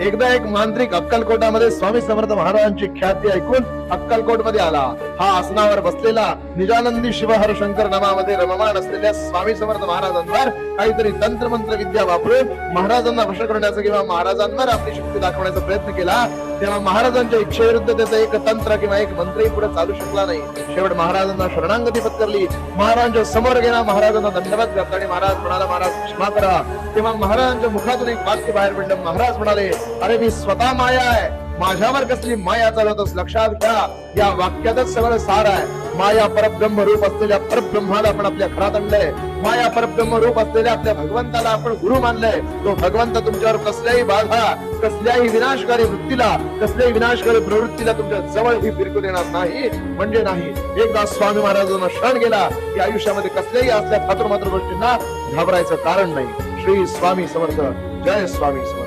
एकदा एक मांत्रिक अक्कलकोटामध्ये स्वामी समर्थ महाराजांची ख्याती ऐकून अक्कलकोट मध्ये आला. हा आसनावर बसलेला निजानंदी शिवहर शंकर नामामध्ये रममाण असलेल्या स्वामी समर्थ महाराजांवर काहीतरी तंत्रमंत्र विद्या वापरून महाराजांना वश करण्याचा किंवा महाराजांवर आपली शक्ती दाखवण्याचा प्रयत्न केला. तेव्हा महाराजांच्या इच्छेविरुद्ध त्याचा एक तंत्र किंवा एक मंत्रही पुढे चालू शकला नाही. शेवट महाराजांना शरणागती पत्करली. महाराजांच्या समोर गेला, महाराजांना दंडवत घातला आणि महाराज म्हणाला, महाराज क्षमा करा. तेव्हा महाराजांच्या मुखातून एक वाक्य बाहेर पडलं. महाराज म्हणाले, अरे मी स्वतः माया आहे, माझ्यावर कसली माया चालवतोस? लक्षात घ्या, या वाक्यातच सगळं सार आहे. माया परब्रह्म रूप असलेल्या परब्रह्माला आपण आपल्या घरात आणलंय. माया परब्रह्म रूप असलेल्या आपल्या भगवंताला आपण गुरु मानलंय. तो भगवंत तुमच्यावर कसल्याही बाधा, कसल्याही विनाशकारी वृत्तीला, कसल्याही विनाशकारी प्रवृत्तीला तुमच्या जवळ ही फिरकू देणार नाही म्हणजे नाही. एकदा स्वामी महाराजांना शरण गेला की आयुष्यामध्ये कसल्याही असल्या फातुरमात्र गोष्टींना घाबरायचं कारण नाही. श्री स्वामी समर्थ. जय स्वामी समर्थ.